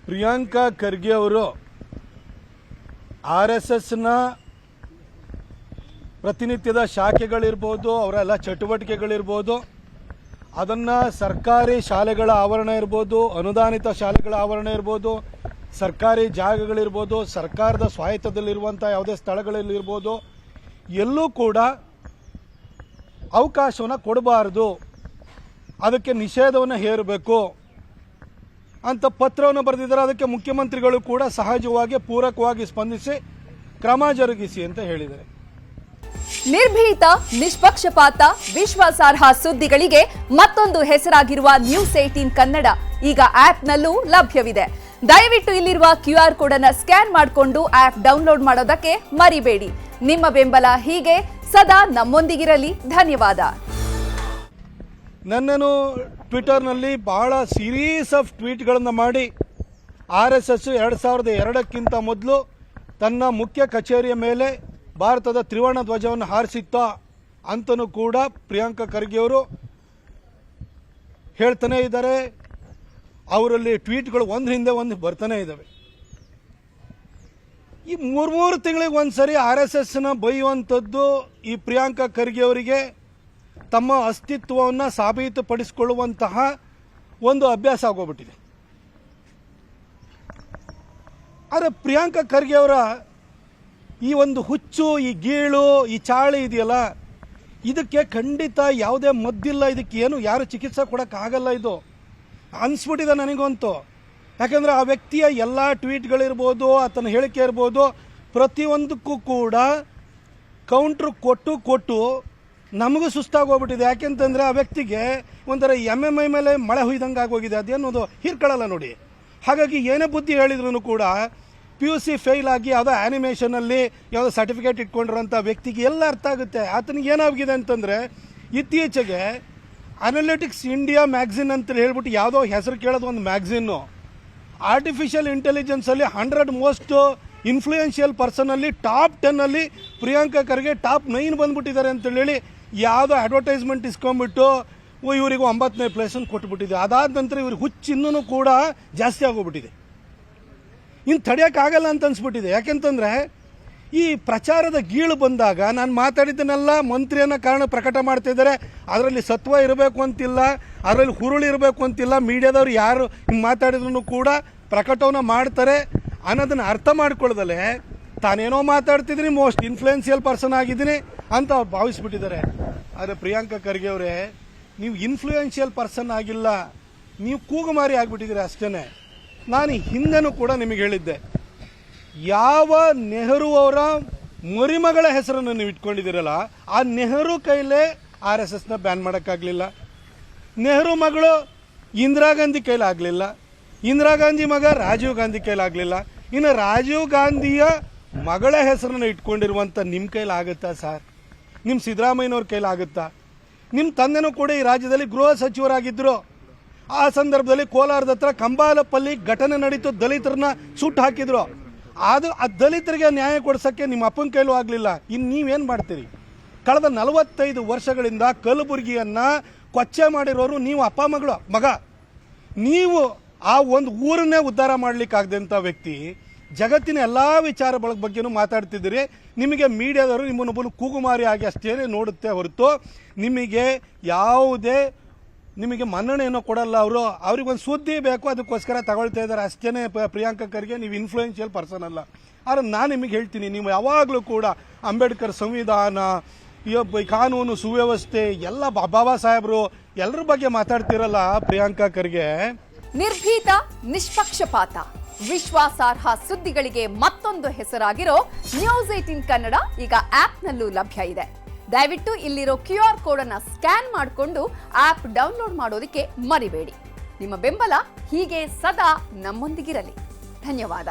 ಪ್ರಿಯಾಂಕಾ ಖರ್ಗೆ ಅವರು RSSನ ಪ್ರತಿನಿತ್ಯದ ಶಾಖೆಗಳಿರ್ಬೋದು, ಅವರೆಲ್ಲ ಚಟುವಟಿಕೆಗಳಿರ್ಬೋದು, ಅದನ್ನು ಸರ್ಕಾರಿ ಶಾಲೆಗಳ ಆವರಣ ಇರ್ಬೋದು, ಅನುದಾನಿತ ಶಾಲೆಗಳ ಆವರಣ ಇರ್ಬೋದು, ಸರ್ಕಾರಿ ಜಾಗಗಳಿರ್ಬೋದು, ಸರ್ಕಾರದ ಸ್ವಾಯತ್ತದಲ್ಲಿರುವಂಥ ಯಾವುದೇ ಸ್ಥಳಗಳಲ್ಲಿರ್ಬೋದು, ಎಲ್ಲೂ ಕೂಡ ಅವಕಾಶವನ್ನು ಕೊಡಬಾರ್ದು, ಅದಕ್ಕೆ ನಿಷೇಧವನ್ನು ಹೇರಬೇಕು ಅಂತ ಪತ್ರವನ್ನು ಬರೆದಿದ್ದಾರೆ. ಅದಕ್ಕೆ ಮುಖ್ಯಮಂತ್ರಿಗಳು ಕೂಡ ಸಹಜವಾಗಿ ಪೂರಕವಾಗಿ ಸ್ಪಂದಿಸಿ ಕ್ರಮ ಜರುಗಿಸಿ ಅಂತ ಹೇಳಿದ್ದಾರೆ. ನಿರ್ಭೀತ, ನಿಷ್ಪಕ್ಷಪಾತ, ವಿಶ್ವಾಸಾರ್ಹ ಸುದ್ದಿಗಳಿಗೆ ಮತ್ತೊಂದು ಹೆಸರಾಗಿರುವ ನ್ಯೂಸ್ 18 ಕನ್ನಡ ಈಗ ಆಪ್ನಲ್ಲೂ ಲಭ್ಯವಿದೆ. ದಯವಿಟ್ಟು ಇಲ್ಲಿರುವ QR ಕೋಡ್ ಅನ್ನು ಸ್ಕ್ಯಾನ್ ಮಾಡಿಕೊಂಡು ಆಪ್ ಡೌನ್ಲೋಡ್ ಮಾಡೋದಕ್ಕೆ ಮರಿಬೇಡಿ. ನಿಮ್ಮ ಬೆಂಬಲ ಹೀಗೆ ಸದಾ ನಮ್ಮೊಂದಿಗಿರಲಿ. ಧನ್ಯವಾದ. ನನ್ನನ್ನು ಟ್ವಿಟರ್ನಲ್ಲಿ ಬಹಳ ಸೀರೀಸ್ ಆಫ್ ಟ್ವೀಟ್ಗಳನ್ನು ಮಾಡಿ RSS 2002ಕ್ಕಿಂತ ಮೊದಲು ತನ್ನ ಮುಖ್ಯ ಕಚೇರಿಯ ಮೇಲೆ ಭಾರತದ ತ್ರಿವರ್ಣ ಧ್ವಜವನ್ನು ಹಾರಿಸಿತ್ತ ಅಂತಲೂ ಕೂಡ ಪ್ರಿಯಾಂಕಾ ಖರ್ಗೆ ಅವರು ಹೇಳ್ತಾನೆ ಇದ್ದಾರೆ. ಅವರಲ್ಲಿ ಟ್ವೀಟ್ಗಳು ಒಂದ್ರ ಹಿಂದೆ ಒಂದು ಬರ್ತಾನೆ ಇದ್ದಾವೆ. ಈ ಮೂರು ತಿಂಗಳಿಗೆ ಒಂದ್ಸರಿ RSSನ ಬೈಯುವಂಥದ್ದು ಈ ಪ್ರಿಯಾಂಕಾ ಖರ್ಗೆ ಅವರಿಗೆ ತಮ್ಮ ಅಸ್ತಿತ್ವವನ್ನು ಸಾಬೀತುಪಡಿಸಿಕೊಳ್ಳುವಂತಹ ಒಂದು ಅಭ್ಯಾಸ ಆಗೋಗ್ಬಿಟ್ಟಿದೆ. ಆದರೆ ಪ್ರಿಯಾಂಕಾ ಖರ್ಗೆ ಅವರ ಈ ಒಂದು ಹುಚ್ಚು, ಈ ಗೀಳು, ಈ ಚಾಳಿ ಇದೆಯಲ್ಲ, ಇದಕ್ಕೆ ಖಂಡಿತ ಯಾವುದೇ ಮದ್ದಿಲ್ಲ. ಇದಕ್ಕೆ ಏನು ಯಾರು ಚಿಕಿತ್ಸೆ ಕೊಡೋಕ್ಕಾಗಲ್ಲ. ಇದು ಅನಿಸ್ಬಿಟ್ಟಿದೆ ನನಗಂತೂ. ಯಾಕಂದರೆ ಆ ವ್ಯಕ್ತಿಯ ಎಲ್ಲ ಟ್ವೀಟ್ಗಳಿರ್ಬೋದು, ಆತನ ಹೇಳಿಕೆ ಇರ್ಬೋದು, ಪ್ರತಿಯೊಂದಕ್ಕೂ ಕೂಡ ಕೌಂಟ್ರ್ ಕೊಟ್ಟು ನಮಗೂ ಸುಸ್ತಾಗೋಗ್ಬಿಟ್ಟಿದೆ. ಯಾಕೆಂತಂದರೆ ಆ ವ್ಯಕ್ತಿಗೆ ಒಂಥರ MMI ಮೇಲೆ ಮಳೆ ಹುಯ್ದಂಗೆ ಆಗೋಗಿದೆ. ಅದೇನೋದು ಹೀರ್ಕೊಳ್ಳಲ್ಲ ನೋಡಿ. ಹಾಗಾಗಿ ಏನೇ ಬುದ್ಧಿ ಹೇಳಿದ್ರು ಕೂಡ PUC ಫೇಲ್ ಆಗಿ ಯಾವುದೋ ಆ್ಯನಿಮೇಷನಲ್ಲಿ ಯಾವುದೋ ಸರ್ಟಿಫಿಕೇಟ್ ಇಟ್ಕೊಂಡಿರೋಂಥ ವ್ಯಕ್ತಿಗೆ ಎಲ್ಲ ಅರ್ಥ ಆಗುತ್ತೆ. ಆತನಿಗೆ ಏನಾಗಿದೆ ಅಂತಂದರೆ, ಇತ್ತೀಚೆಗೆ ಅನಾಲಿಟಿಕ್ಸ್ ಇಂಡಿಯಾ ಮ್ಯಾಗ್ಝಿನ್ ಅಂತ ಹೇಳ್ಬಿಟ್ಟು ಯಾವುದೋ ಹೆಸರು ಕೇಳೋದು ಒಂದು ಮ್ಯಾಗ್ಝಿನ್ನು, ಆರ್ಟಿಫಿಷಿಯಲ್ ಇಂಟೆಲಿಜೆನ್ಸಲ್ಲಿ 100 ಮೋಸ್ಟ್ ಇನ್ಫ್ಲೂಯೆನ್ಷಿಯಲ್ ಪರ್ಸನಲ್ಲಿ ಟಾಪ್ 10 ಪ್ರಿಯಾಂಕಾ ಖರ್ಗೆ ಟಾಪ್ 9 ಬಂದುಬಿಟ್ಟಿದ್ದಾರೆ ಅಂತೇಳಿ ಯಾವುದೋ ಅಡ್ವರ್ಟೈಸ್ಮೆಂಟ್ ಇಸ್ಕೊಂಡ್ಬಿಟ್ಟು ಇವರಿಗೆ 9ನೇ ಪ್ಲೇಸನ್ನು ಕೊಟ್ಬಿಟ್ಟಿದೆ. ಅದಾದ ನಂತರ ಇವ್ರಿಗೆ ಹುಚ್ಚು ಇನ್ನೂ ಕೂಡ ಜಾಸ್ತಿ ಆಗೋಗ್ಬಿಟ್ಟಿದೆ. ಇನ್ನು ತಡೆಯೋಕ್ಕಾಗಲ್ಲ ಅಂತ ಅನ್ಸ್ಬಿಟ್ಟಿದೆ. ಯಾಕೆಂತಂದರೆ ಈ ಪ್ರಚಾರದ ಗೀಳು ಬಂದಾಗ ನಾನು ಮಾತಾಡಿದ್ದನ್ನೆಲ್ಲ ಮಂತ್ರಿ ಅನ್ನೋ ಕಾರಣ ಪ್ರಕಟ ಮಾಡ್ತಿದ್ದಾರೆ. ಅದರಲ್ಲಿ ಸತ್ವ ಇರಬೇಕು ಅಂತಿಲ್ಲ, ಅದರಲ್ಲಿ ಹುರುಳು ಇರಬೇಕು ಅಂತಿಲ್ಲ. ಮೀಡಿಯಾದವ್ರು ಯಾರು ಹಿಂಗೆ ಮಾತಾಡಿದ್ರು ಕೂಡ ಪ್ರಕಟವನ್ನು ಮಾಡ್ತಾರೆ ಅನ್ನೋದನ್ನು ಅರ್ಥ ಮಾಡ್ಕೊಳ್ಳದಲ್ಲೇ ತಾನೇನೋ ಮಾತಾಡ್ತಿದ್ದೀನಿ, ಮೋಸ್ಟ್ ಇನ್ಫ್ಲೂಯೆನ್ಷಿಯಲ್ ಪರ್ಸನ್ ಆಗಿದ್ದೀನಿ ಅಂತ ಅವ್ರು ಭಾವಿಸ್ಬಿಟ್ಟಿದ್ದಾರೆ. ಆದರೆ ಪ್ರಿಯಾಂಕಾ ಖರ್ಗೆ ಅವರೇ, ನೀವು ಇನ್ಫ್ಲೂಯೆನ್ಷಿಯಲ್ ಪರ್ಸನ್ ಆಗಿಲ್ಲ, ನೀವು ಕೂಗುಮಾರಿ ಆಗಿಬಿಟ್ಟಿದ್ದೀರಿ ಅಷ್ಟೇ. ನಾನು ಹಿಂದೆನೂ ಕೂಡ ನಿಮಗೆ ಹೇಳಿದ್ದೆ, ಯಾವ ನೆಹರು ಅವರ ಮರಿಮಗಳ ಹೆಸರನ್ನು ನೀವು ಇಟ್ಕೊಂಡಿದ್ದೀರಲ್ಲ, ಆ ನೆಹರು ಕೈಲೇ RSSನ ಬ್ಯಾನ್ ಮಾಡೋಕ್ಕಾಗಲಿಲ್ಲ. ನೆಹರು ಮಗಳು ಇಂದಿರಾ ಗಾಂಧಿ ಕೈಲಾಗಲಿಲ್ಲ. ಇಂದಿರಾ ಗಾಂಧಿ ಮಗ ರಾಜೀವ್ ಗಾಂಧಿ ಕೈಲಾಗಲಿಲ್ಲ. ಇನ್ನು ರಾಜೀವ್ ಗಾಂಧಿಯ ಮಗಳ ಹೆಸರನ್ನು ಇಟ್ಕೊಂಡಿರುವಂಥ ನಿಮ್ಮ ಕೈಲಾಗುತ್ತಾ ಸರ್? ನಿಮ್ಮ ಸಿದ್ದರಾಮಯ್ಯನವ್ರ ಕೈಲಾಗುತ್ತಾ? ನಿಮ್ಮ ತಂದೆನೂ ಕೂಡ ಈ ರಾಜ್ಯದಲ್ಲಿ ಗೃಹ ಸಚಿವರಾಗಿದ್ದರು. ಆ ಸಂದರ್ಭದಲ್ಲಿ ಕೋಲಾರದ ಹತ್ರ ಕಂಬಾಲಪಲ್ಲಿ ಘಟನೆ ನಡೀತು, ದಲಿತರನ್ನ ಸುಟ್ಟು ಹಾಕಿದ್ರು. ಅದು ಆ ದಲಿತರಿಗೆ ನ್ಯಾಯ ಕೊಡ್ಸೋಕ್ಕೆ ನಿಮ್ಮ ಅಪ್ಪನ ಕೈಲೂ ಆಗಲಿಲ್ಲ. ಇನ್ನು ನೀವೇನು ಮಾಡ್ತೀರಿ? ಕಳೆದ 45 ವರ್ಷಗಳಿಂದ ಕಲಬುರಗಿಯನ್ನು ಕೊಚ್ಚೆ ಮಾಡಿರೋರು ನೀವು, ಅಪ್ಪ ಮಗ. ನೀವು ಆ ಒಂದು ಊರನ್ನೇ ಉದ್ಧಾರ ಮಾಡಲಿಕ್ಕಾಗದಂಥ ವ್ಯಕ್ತಿ ಜಗತ್ತಿನ ಎಲ್ಲ ವಿಚಾರಗಳ ಬಗ್ಗೆನೂ ಮಾತಾಡ್ತಿದ್ದೀರಿ. ನಿಮಗೆ ಮೀಡಿಯಾದವರು ನಿಮ್ಮನ್ನೊಬ್ಬನು ಕೂಗುಮಾರಿ ಆಗಿ ಅಷ್ಟೇನೆ ನೋಡುತ್ತೆ ಹೊರತು ನಿಮಗೆ ಯಾವುದೇ ಮನ್ನಣೆಯನ್ನು ಕೊಡಲ್ಲ. ಅವ್ರಿಗೊಂದು ಸುದ್ದಿ ಬೇಕು, ಅದಕ್ಕೋಸ್ಕರ ತಗೊಳ್ತಾ ಇದ್ದಾರೆ ಅಷ್ಟೇ. ಪ್ರಿಯಾಂಕಾ ಖರ್ಗೆ, ನೀವು ಇನ್ಫ್ಲೂಯೆನ್ಷಿಯಲ್ ಪರ್ಸನ್ ಅಲ್ಲ. ಆದರೆ ನಾನು ನಿಮಗೆ ಹೇಳ್ತೀನಿ, ನೀವು ಯಾವಾಗಲೂ ಕೂಡ ಅಂಬೇಡ್ಕರ್ ಸಂವಿಧಾನ, ಕಾನೂನು ಸುವ್ಯವಸ್ಥೆ ಎಲ್ಲ ಬಾಬಾ ಸಾಹೇಬರು ಎಲ್ಲರ ಬಗ್ಗೆ ಮಾತಾಡ್ತಿರಲ್ಲ ಪ್ರಿಯಾಂಕಾ ಖರ್ಗೆ. ನಿರ್ಭೀತ, ನಿಷ್ಪಕ್ಷಪಾತ, ವಿಶ್ವಾಸಾರ್ಹ ಸುದ್ದಿಗಳಿಗೆ ಮತ್ತೊಂದು ಹೆಸರಾಗಿರೋ ನ್ಯೂಸ್ 18 ಕನ್ನಡ ಈಗ ಆಪ್ನಲ್ಲೂ ಲಭ್ಯ ಇದೆ. ದಯವಿಟ್ಟು ಇಲ್ಲಿರೋ QR ಕೋಡ್ ಅನ್ನು ಸ್ಕ್ಯಾನ್ ಮಾಡಿಕೊಂಡು ಆಪ್ ಡೌನ್ಲೋಡ್ ಮಾಡೋದಕ್ಕೆ ಮರಿಬೇಡಿ. ನಿಮ್ಮ ಬೆಂಬಲ ಹೀಗೆ ಸದಾ ನಮ್ಮೊಂದಿಗಿರಲಿ. ಧನ್ಯವಾದ.